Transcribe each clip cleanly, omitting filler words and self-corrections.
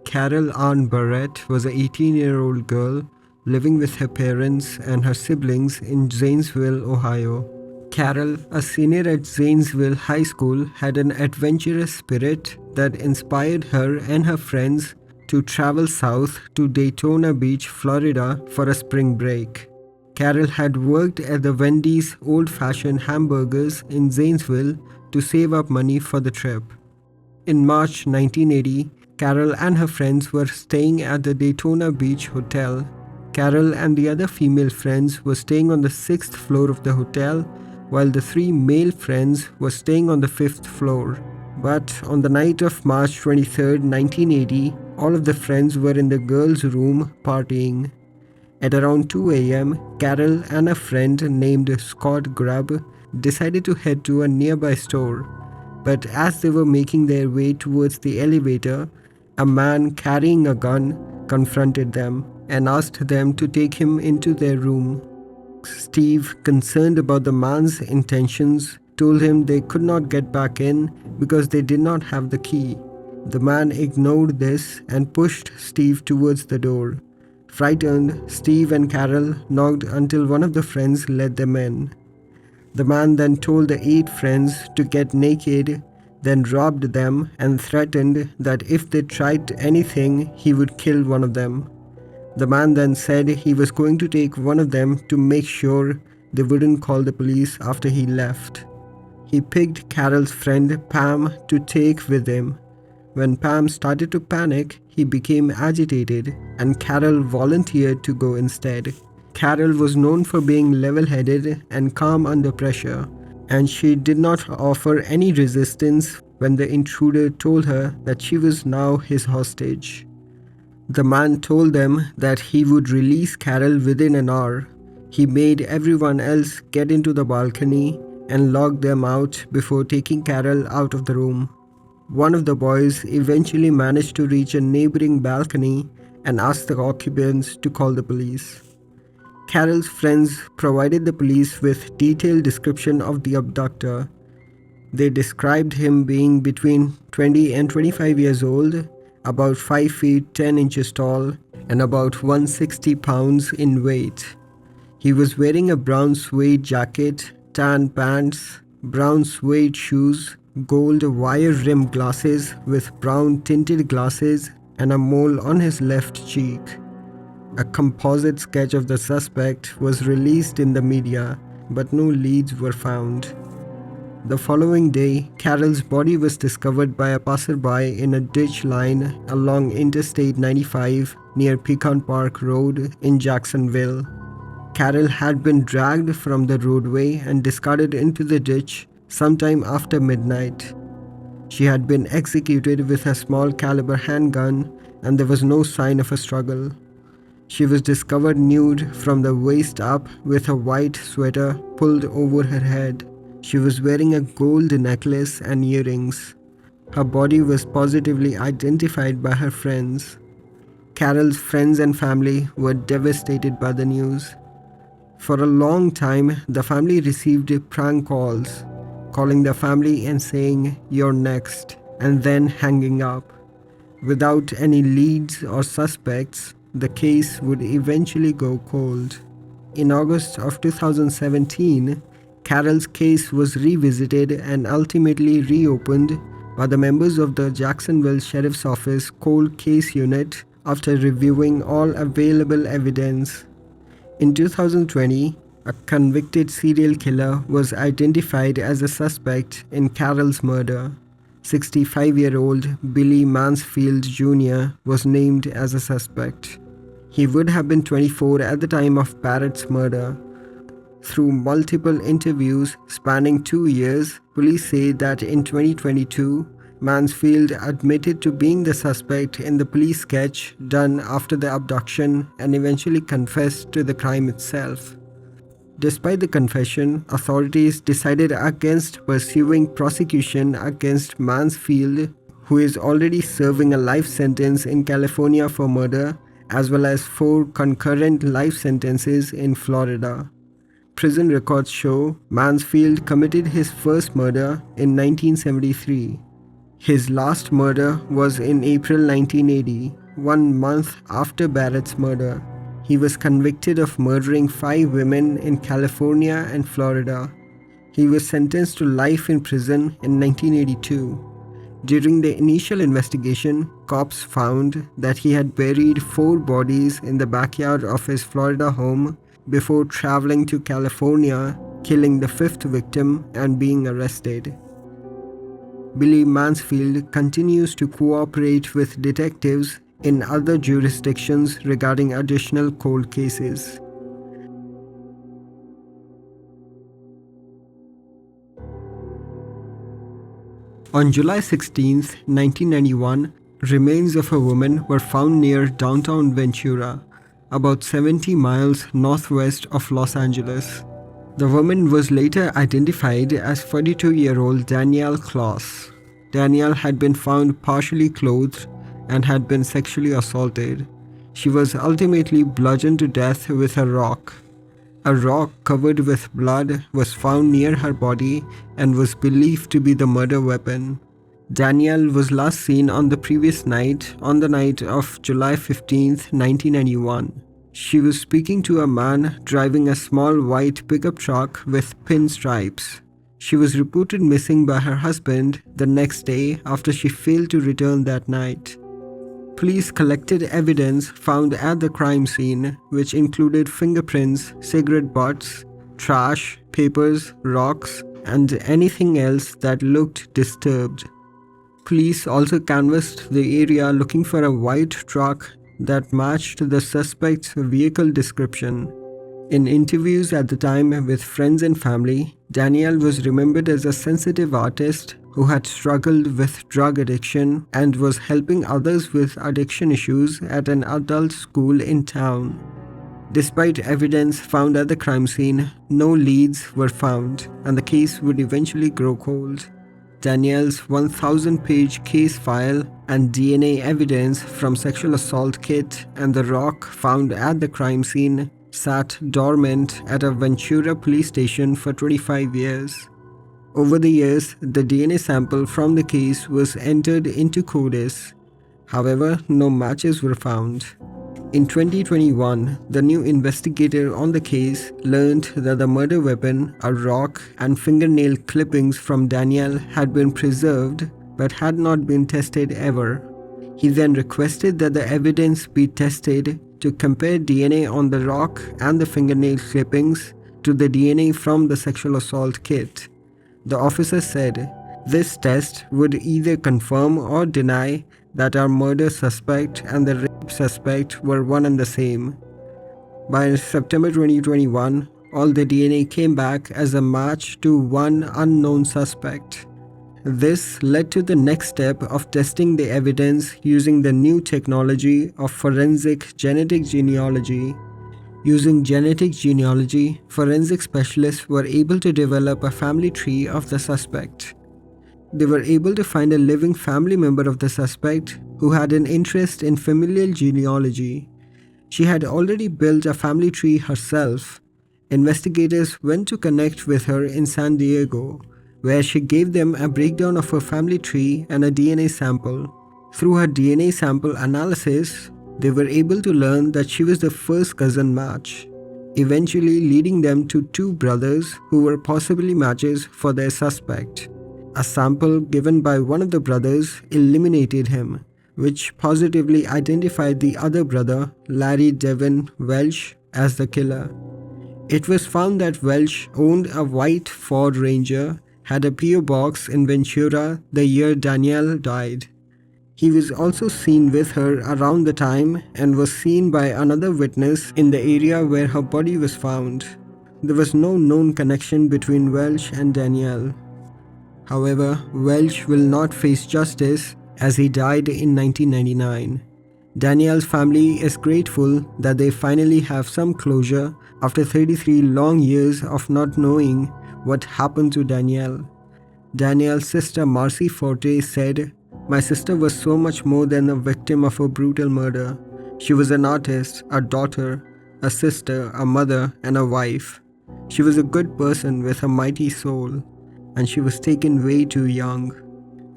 Carol Ann Barrett was an 18-year-old girl living with her parents and her siblings in Zanesville, Ohio. Carol, a senior at Zanesville High School, had an adventurous spirit that inspired her and her friends to travel south to Daytona Beach, Florida for a spring break. Carol had worked at the Wendy's old-fashioned hamburgers in Zanesville to save up money for the trip. In March 1980, Carol and her friends were staying at the Daytona Beach Hotel. Carol and the other female friends were staying on the 6th floor of the hotel, while the 3 male friends were staying on the 5th floor. But on the night of March 23, 1980, all of the friends were in the girls' room partying. At around 2 a.m., Carol and a friend named Scott Grubb decided to head to a nearby store. But as they were making their way towards the elevator, a man carrying a gun confronted them and asked them to take him into their room. Steve, concerned about the man's intentions, told him they could not get back in because they did not have the key. The man ignored this and pushed Steve towards the door. Frightened, Steve and Carol knocked until one of the friends let them in. The man then told the 8 friends to get naked, then robbed them and threatened that if they tried anything, he would kill one of them. The man then said he was going to take one of them to make sure they wouldn't call the police after he left. He picked Carol's friend Pam to take with him. When Pam started to panic, he became agitated and Carol volunteered to go instead. Carol was known for being level-headed and calm under pressure, and she did not offer any resistance when the intruder told her that she was now his hostage. The man told them that he would release Carol within an hour. He made everyone else get into the balcony and locked them out before taking Carol out of the room. One of the boys eventually managed to reach a neighboring balcony and asked the occupants to call the police. Carol's friends provided the police with detailed description of the abductor. They described him being between 20 and 25 years old, about 5 feet 10 inches tall, and about 160 pounds in weight. He was wearing a brown suede jacket, tan pants, brown suede shoes, gold wire-rimmed glasses with brown tinted glasses, and a mole on his left cheek. A composite sketch of the suspect was released in the media, but no leads were found. The following day, Carol's body was discovered by a passerby in a ditch line along Interstate 95 near Pecan Park Road in Jacksonville. Carol had been dragged from the roadway and discarded into the ditch sometime after midnight. She had been executed with a small caliber handgun and there was no sign of a struggle. She was discovered nude from the waist up with a white sweater pulled over her head. She was wearing a gold necklace and earrings. Her body was positively identified by her friends. Carol's friends and family were devastated by the news. For a long time, the family received prank calls, calling the family and saying, "You're next," and then hanging up. Without any leads or suspects, the case would eventually go cold. In August of 2017, Carol's case was revisited and ultimately reopened by the members of the Jacksonville Sheriff's Office Cold Case Unit after reviewing all available evidence. In 2020, a convicted serial killer was identified as a suspect in Carol's murder. 65-year-old Billy Mansfield Jr. was named as a suspect. He would have been 24 at the time of Barrett's murder. Through multiple interviews spanning 2 years, police say that in 2022, Mansfield admitted to being the suspect in the police sketch done after the abduction and eventually confessed to the crime itself. Despite the confession, authorities decided against pursuing prosecution against Mansfield, who is already serving a life sentence in California for murder, as well as 4 concurrent life sentences in Florida. Prison records show Mansfield committed his first murder in 1973. His last murder was in April 1980. 1 month after Barrett's murder. He was convicted of murdering 5 women in California and Florida. He was sentenced to life in prison in 1982. During the initial investigation, cops found that he had buried 4 bodies in the backyard of his Florida home before traveling to California, killing the 5th victim and being arrested. Billy Mansfield continues to cooperate with detectives in other jurisdictions regarding additional cold cases. On July 16, 1991, remains of a woman were found near downtown Ventura, about 70 miles northwest of Los Angeles. The woman was later identified as 42-year-old Danielle Kloss. Danielle had been found partially clothed and had been sexually assaulted. She was ultimately bludgeoned to death with a rock. A rock covered with blood was found near her body and was believed to be the murder weapon. Danielle was last seen on the previous night, on the night of July 15, 1991. She was speaking to a man driving a small white pickup truck with pinstripes. She was reported missing by her husband the next day after she failed to return that night. Police collected evidence found at the crime scene, which included fingerprints, cigarette butts, trash, papers, rocks, and anything else that looked disturbed. Police also canvassed the area looking for a white truck that matched the suspect's vehicle description. In interviews at the time with friends and family, Danielle was remembered as a sensitive artist who had struggled with drug addiction and was helping others with addiction issues at an adult school in town. Despite evidence found at the crime scene, no leads were found, and the case would eventually grow cold. Danielle's 1,000-page case file and DNA evidence from sexual assault kit and the rock found at the crime scene sat dormant at a Ventura police station for 25 years. Over the years, the DNA sample from the case was entered into CODIS. However, no matches were found. In 2021, the new investigator on the case learned that the murder weapon, a rock, and fingernail clippings from Danielle had been preserved but had not been tested ever. He then requested that the evidence be tested to compare DNA on the rock and the fingernail clippings to the DNA from the sexual assault kit. The officer said, "This test would either confirm or deny that our murder suspect and the rape suspect were one and the same." By September 2021, all the DNA came back as a match to one unknown suspect. This led to the next step of testing the evidence using the new technology of forensic genetic genealogy. Using genetic genealogy, forensic specialists were able to develop a family tree of the suspect. They were able to find a living family member of the suspect who had an interest in familial genealogy. She had already built a family tree herself. Investigators went to connect with her in San Diego, where she gave them a breakdown of her family tree and a DNA sample. Through her DNA sample analysis, they were able to learn that she was the first cousin match, eventually leading them to 2 brothers who were possibly matches for their suspect. A sample given by one of the brothers eliminated him, which positively identified the other brother, Larry Devin Welch, as the killer. It was found that Welch owned a white Ford Ranger, had a PO box in Ventura the year Danielle died. He was also seen with her around the time and was seen by another witness in the area where her body was found. There was no known connection between Welch and Danielle. However, Welch will not face justice as he died in 1999. Danielle's family is grateful that they finally have some closure after 33 long years of not knowing what happened to Danielle. Danielle's sister Marcy Forte said, "My sister was so much more than a victim of a brutal murder. She was an artist, a daughter, a sister, a mother, and a wife. She was a good person with a mighty soul, and she was taken way too young.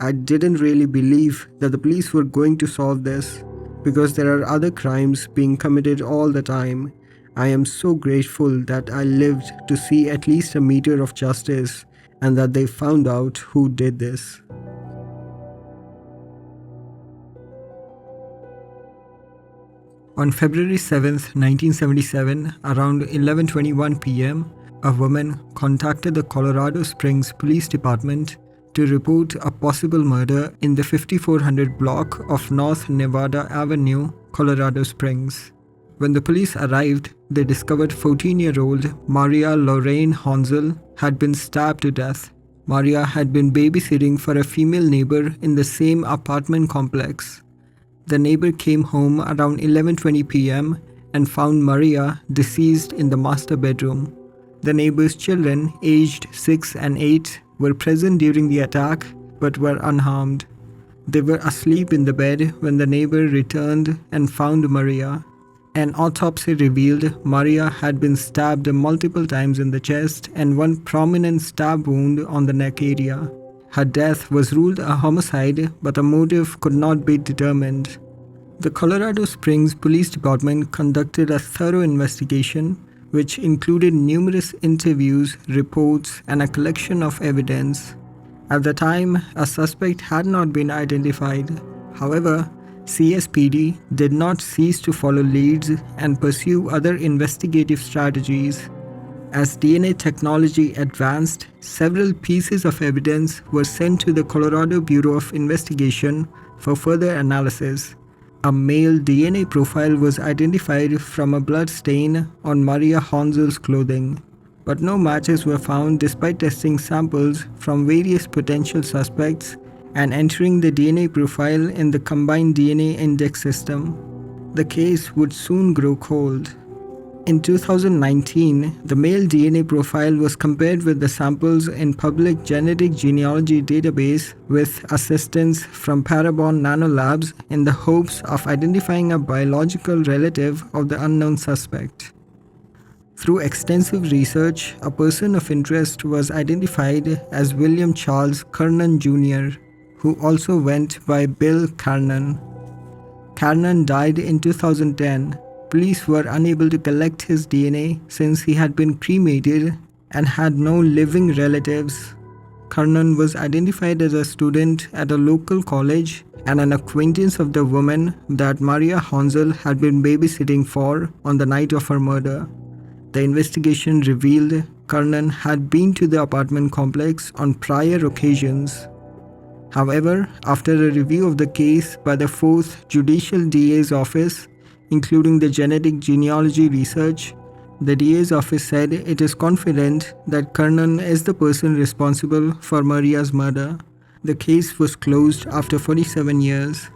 I didn't really believe that the police were going to solve this, because there are other crimes being committed all the time. I am so grateful that I lived to see at least a meter of justice and that they found out who did this. On February 7, 1977, around 11:21 p.m., a woman contacted the Colorado Springs Police Department to report a possible murder in the 5400 block of North Nevada Avenue, Colorado Springs. When the police arrived, they discovered 14-year-old Maria Lorraine Honzel had been stabbed to death. Maria had been babysitting for a female neighbor in the same apartment complex. The neighbor came home around 11:20 p.m. and found Maria deceased in the master bedroom. The neighbor's children, aged 6 and 8, were present during the attack but were unharmed. They were asleep in the bed when the neighbor returned and found Maria. An autopsy revealed Maria had been stabbed multiple times in the chest and one prominent stab wound on the neck area. Her death was ruled a homicide, but a motive could not be determined. The Colorado Springs Police Department conducted a thorough investigation, which included numerous interviews, reports, and a collection of evidence. At the time, a suspect had not been identified. However, CSPD did not cease to follow leads and pursue other investigative strategies. As DNA technology advanced, several pieces of evidence were sent to the Colorado Bureau of Investigation for further analysis. A male DNA profile was identified from a blood stain on Maria Honzel's clothing, but no matches were found despite testing samples from various potential suspects and entering the DNA profile in the combined DNA index system. The case would soon grow cold. In 2019, the male DNA profile was compared with the samples in public genetic genealogy database with assistance from Parabon Nanolabs in the hopes of identifying a biological relative of the unknown suspect. Through extensive research, a person of interest was identified as William Charles Kernan Jr., who also went by Bill Kernan. Kernan died in 2010. Police were unable to collect his DNA since he had been cremated and had no living relatives. Kernan was identified as a student at a local college and an acquaintance of the woman that Maria Honzel had been babysitting for on the night of her murder. The investigation revealed Kernan had been to the apartment complex on prior occasions. However, after a review of the case by the 4th Judicial DA's office, including the genetic genealogy research, the DA's office said it is confident that Kernan is the person responsible for Maria's murder. The case was closed after 47 years.